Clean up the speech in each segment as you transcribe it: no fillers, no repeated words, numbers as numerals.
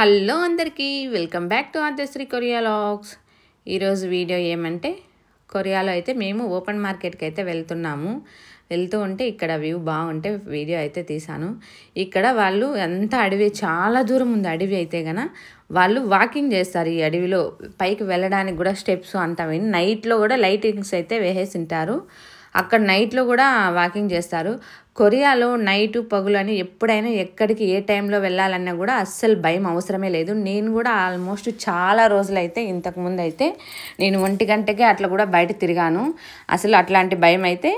Hello అందరికీ welcome back to Aadyasri Korea logs. ఈరోజు వీడియో ఏమంటే కొరియాలో అయితే మేము ఓపెన్ మార్కెట్కి అయితే వెళ్తూ ఉంటే ఇక్కడ వ్యూ బాగుంటే వీడియో అయితే తీసాను. ఇక్కడ వాళ్ళు ఎంత అడవి, చాలా దూరం ఉంది అడవి. అయితే గన వాళ్ళు వాకింగ్ చేస్తారు ఈ అడవిలో. పైకి వెళ్ళడానికి కూడా స్టెప్స్ అంతా నైట్లో కూడా లైటింగ్స్ అయితే వేసేసి ఉంటారు. అక్కడ నైట్లో కూడా వాకింగ్ చేస్తారు. కొరియాలో నైటు పగులు అని ఎప్పుడైనా ఎక్కడికి ఏ టైంలో వెళ్ళాలన్నా కూడా అస్సలు భయం అవసరమే లేదు. నేను కూడా ఆల్మోస్ట్ చాలా రోజులైతే ఇంతకుముందు అయితే నేను 1 గంటకే అట్లా కూడా బయట తిరిగాను. అసలు అట్లాంటి భయం అయితే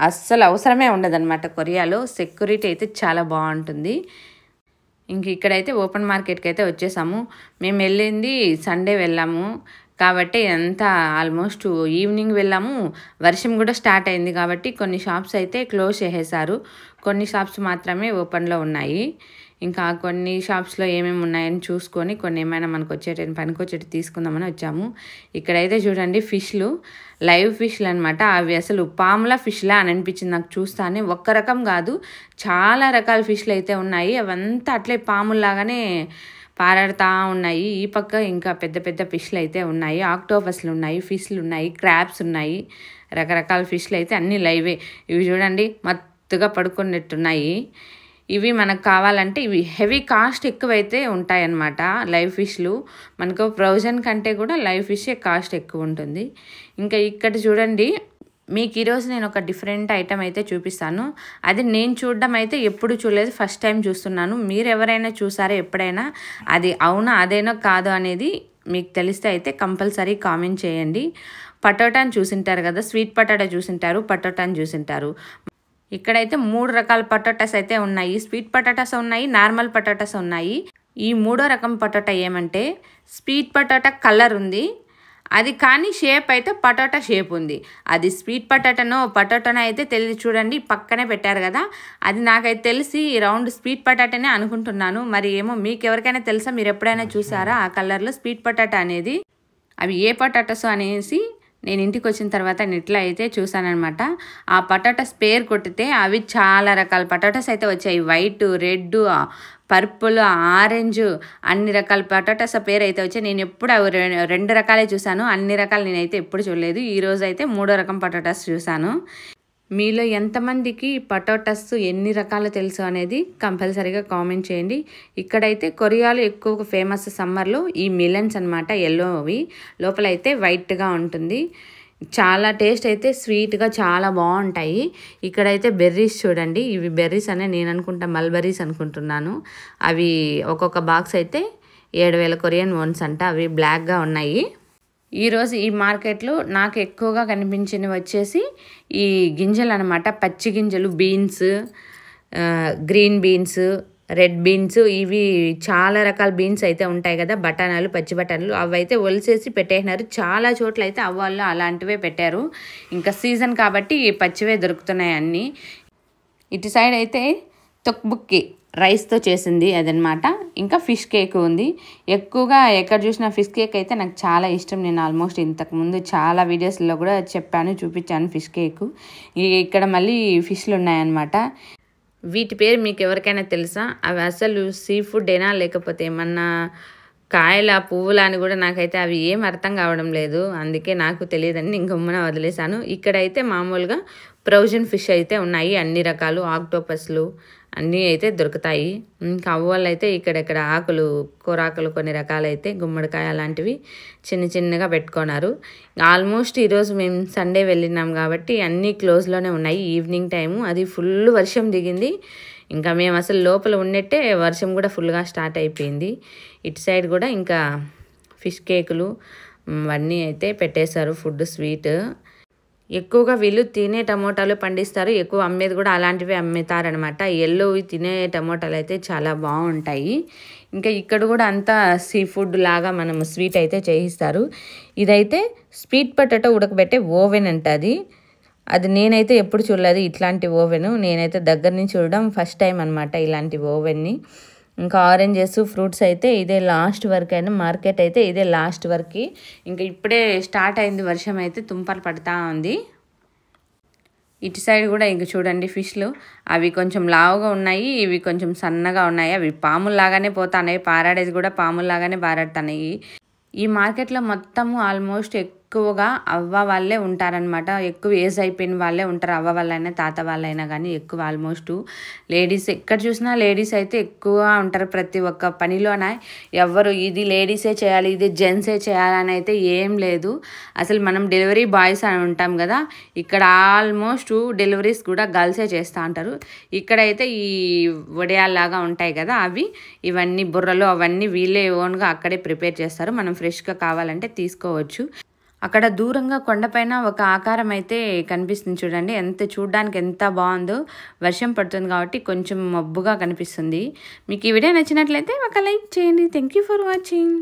అస్సలు అవసరమే ఉండదన్నమాట. కొరియాలో సెక్యూరిటీ అయితే చాలా బాగుంటుంది. ఇంక ఇక్కడైతే ఓపెన్ మార్కెట్కి అయితే వచ్చేసాము. మేము వెళ్ళింది సండే వెళ్ళాము కాబట్టి అంతా ఆల్మోస్ట్ ఈవినింగ్ వెళ్ళాము. వర్షం కూడా స్టార్ట్ అయింది కాబట్టి కొన్ని షాప్స్ అయితే క్లోజ్ చేసేసారు. కొన్ని షాప్స్ మాత్రమే ఓపెన్లో ఉన్నాయి. ఇంకా కొన్ని షాప్స్లో ఏమేమి ఉన్నాయని చూసుకొని కొన్ని ఏమైనా మనకు పనికొచ్చేటి తీసుకుందామని వచ్చాము. ఇక్కడైతే చూడండి ఫిష్లు, లైవ్ ఫిష్లు అనమాట. అవి అసలు పాముల ఫిష్లా అని అనిపించింది నాకు చూస్తానే. ఒక్క రకం కాదు, చాలా రకాల ఫిష్లు అయితే ఉన్నాయి. అవంతా అట్లే పాముల్లాగానే పారాడుతూ ఉన్నాయి. ఈ పక్క ఇంకా పెద్ద పెద్ద ఫిష్లు అయితే ఉన్నాయి. ఆక్టోపస్లు ఉన్నాయి, ఫిష్లు ఉన్నాయి, క్రాబ్స్ ఉన్నాయి, రకరకాల ఫిష్లు అయితే అన్నీ లైవే. ఇవి చూడండి మత్తుగా పడుకున్నట్టున్నాయి. ఇవి మనకు కావాలంటే ఇవి హెవీ కాస్ట్ ఎక్కువైతే ఉంటాయన్నమాట. లైవ్ ఫిష్లు మనకు ఫ్రోజన్ కంటే కూడా లైవ్ ఫిషే కాస్ట్ ఎక్కువ ఉంటుంది. ఇంకా ఇక్కడ చూడండి, మీకు ఈరోజు నేను ఒక డిఫరెంట్ ఐటమ్ అయితే చూపిస్తాను. అది నేను చూడడం అయితే ఎప్పుడు చూడలేదు, ఫస్ట్ టైం చూస్తున్నాను. మీరు ఎవరైనా చూసారా ఎప్పుడైనా? అది అవునా అదేనో కాదో అనేది మీకు తెలిస్తే అయితే కంపల్సరీ కామెంట్ చేయండి. పటోటాని చూసింటారు కదా, స్వీట్ పొటాటో చూసింటారు, పటోటాని చూసింటారు. ఇక్కడైతే 3 రకాల పొటాటోస్ అయితే ఉన్నాయి. స్వీట్ పొటాటోస్ ఉన్నాయి, నార్మల్ పొటాటోస్ ఉన్నాయి. ఈ 3వ రకం పొటాటో ఏమంటే స్వీట్ పొటాటో కలర్ ఉంది అది, కానీ షేప్ అయితే పొటాటో షేప్ ఉంది. అది స్వీట్ పొటాటోనో అయితే తెలియదు. చూడండి పక్కనే పెట్టారు కదా, అది నాకైతే తెలిసి రౌండ్ స్వీట్ పొటాటోనే అనుకుంటున్నాను. మరి ఏమో మీకు ఎవరికైనా తెలుసా? మీరు ఎప్పుడైనా చూసారా ఆ కలర్లో స్వీట్ పొటాటో అనేది? అవి ఏ పొటాటోస్ అనేసి నేను ఇంటికి వచ్చిన తర్వాత నెట్లో అయితే చూసానమాట. ఆ పొటాటోస్ పేరు కొట్టితే అవి చాలా రకాల పొటాటోస్ అయితే వచ్చాయి. వైట్, రెడ్, పర్పుల్, ఆరెంజ్, అన్ని రకాల పొటాటోస్ పేరు అయితే వచ్చాయి. నేను ఎప్పుడు అవి 2 రకాలే చూసాను, అన్ని రకాలు నేనైతే ఎప్పుడు చూడలేదు. ఈరోజు అయితే 3వ రకం పొటాటోస్ చూసాను. మీలో ఎంతమందికి పొటాటోస్ ఎన్ని రకాలు తెలుసు అనేది కంపల్సరీగా కామెంట్ చేయండి. ఇక్కడైతే కొరియాలో ఎక్కువగా ఫేమస్ సమ్మర్లో ఈ మిలన్స్ అనమాట, ఎల్లోవి, లోపలైతే వైట్గా ఉంటుంది. చాలా టేస్ట్ అయితే స్వీట్గా చాలా బాగుంటాయి. ఇక్కడైతే బెర్రీస్ చూడండి, ఇవి బెర్రీస్ అనే నేను అనుకుంటా, మల్బెర్రీస్ అనుకుంటున్నాను. అవి ఒక్కొక్క బాక్స్ అయితే 7,000 కొరియన్ వన్స్ అంట. అవి బ్లాక్గా ఉన్నాయి. ఈరోజు ఈ మార్కెట్లో నాకు ఎక్కువగా కనిపించినవి వచ్చేసి ఈ గింజలు అనమాట, పచ్చి గింజలు, beans, green beans, red beans, ఇవి చాలా రకాల బీన్స్ అయితే ఉంటాయి కదా, బఠానాలు, పచ్చి బఠానాలు, అవి అయితే ఒలిసేసి పెట్టేసినారు. చాలా చోట్ల అయితే అవ్వాళ్ళు అలాంటివే పెట్టారు. ఇంకా సీజన్ కాబట్టి పచ్చివే దొరుకుతున్నాయి అన్నీ. ఇటు సైడ్ అయితే తొక్బుక్కి రైస్తో చేసింది అదనమాట. ఇంకా ఫిష్ కేక్ ఉంది. ఎక్కువగా ఎక్కడ చూసిన ఫిష్ కేక్ అయితే నాకు చాలా ఇష్టం. నేను ఆల్మోస్ట్ ఇంతకుముందు చాలా వీడియోస్లో కూడా చెప్పాను, చూపించాను ఫిష్ కేక్. ఇక్కడ మళ్ళీ ఫిష్లు ఉన్నాయన్నమాట. వీటి పేరు మీకు ఎవరికైనా తెలుసా? అవి అసలు సీ ఫుడ్డేనా లేకపోతే ఏమన్నా కాయల, పువ్వుల అని కూడా నాకైతే అవి ఏం అర్థం కావడం లేదు. అందుకే నాకు తెలియదని ఇంకొమ్మన వదిలేశాను. ఇక్కడైతే మామూలుగా ఫ్రోజన్ ఫిష్ అయితే ఉన్నాయి, అన్ని రకాలు, ఆక్టోపస్లు అన్నీ అయితే దొరుకుతాయి. ఇంకా అవ్వాలి అయితే ఇక్కడెక్కడ ఆకులు, కూరాకులు, కొన్ని రకాలైతే గుమ్మడికాయ అలాంటివి చిన్న చిన్నగా పెట్టుకున్నారు. ఆల్మోస్ట్ ఈరోజు మేము సండే వెళ్ళినాం కాబట్టి అన్నీ క్లోజ్లోనే ఉన్నాయి. ఈవినింగ్ టైము, అది ఫుల్ వర్షం దిగింది. ఇంకా మేము అసలు లోపల ఉన్నట్టే వర్షం కూడా ఫుల్గా స్టార్ట్ అయిపోయింది. ఇటు సైడ్ కూడా ఇంకా ఫిష్ కేకులు అవన్నీ అయితే పెట్టేశారు, ఫుడ్, స్వీట్. ఎక్కువగా వీళ్ళు తినే టమోటాలు పండిస్తారు, ఎక్కువ అమ్మేది కూడా అలాంటివి అమ్ముతారనమాట. ఎల్లోవి తినే టమోటాలు అయితే చాలా బాగుంటాయి. ఇంకా ఇక్కడ కూడా అంతా సీ ఫుడ్ లాగా మనం స్వీట్ అయితే చేయిస్తారు. ఇదైతే స్వీట్ పొటాటో ఉడకబెట్టే ఓవెన్ అంట. అది నేనైతే ఎప్పుడు చూడలేదు ఇట్లాంటి ఓవెన్. నేనైతే దగ్గర నుంచి చూడడం ఫస్ట్ టైం అనమాట ఇలాంటి ఓవెన్ని. ఇంకా ఆరెంజెస్, ఫ్రూట్స్ అయితే ఇదే లాస్ట్ వరకు అయినా, మార్కెట్ అయితే ఇదే లాస్ట్ వరకు. ఇంకా ఇప్పుడే స్టార్ట్ అయింది వర్షం అయితే, తుంపలు పడుతూ ఉంది. ఇటు సైడ్ కూడా ఇంక చూడండి ఫిష్లు, అవి కొంచెం లావుగా ఉన్నాయి, ఇవి కొంచెం సన్నగా ఉన్నాయి. అవి పాముల్లాగానే పోతున్నాయి, పారాడేది కూడా పాముల్లాగానే పారాడుతున్నాయి. ఈ మార్కెట్లో మొత్తము ఆల్మోస్ట్ ఎక్కువగా అవ్వ వాళ్ళే ఉంటారనమాట. ఎక్కువ ఏజ్ అయిపోయిన వాళ్ళే ఉంటారు, అవ్వ వాళ్ళైనా తాత వాళ్ళైనా కానీ ఎక్కువ ఆల్మోస్ట్ లేడీస్. ఎక్కడ చూసినా లేడీస్ అయితే ఎక్కువ ఉంటారు ప్రతి ఒక్క పనిలోనే. ఎవరు ఇది లేడీసే చేయాలి, ఇది జెంట్సే చేయాలని అయితే ఏం లేదు. అసలు మనం డెలివరీ బాయ్స్ అని ఉంటాం కదా, ఇక్కడ ఆల్మోస్ట్ డెలివరీస్ కూడా గర్ల్సే చేస్తూ ఉంటారు. ఇక్కడైతే ఈ వడియాల్లాగా ఉంటాయి కదా అవి, ఇవన్నీ బుర్రలు అవన్నీ వీళ్ళే ఓన్గా అక్కడే ప్రిపేర్ చేస్తారు. మనం ఫ్రెష్గా కావాలంటే తీసుకోవచ్చు. అక్కడ దూరంగా కొండపైన ఒక ఆకారం అయితే కనిపిస్తుంది చూడండి, చూడడానికి ఎంత బాగుందో. వర్షం పడుతుంది కాబట్టి కొంచెం మబ్బుగా కనిపిస్తుంది. మీకు ఈ వీడియో నచ్చినట్లయితే ఒక లైక్ చేయండి. Thank you for watching.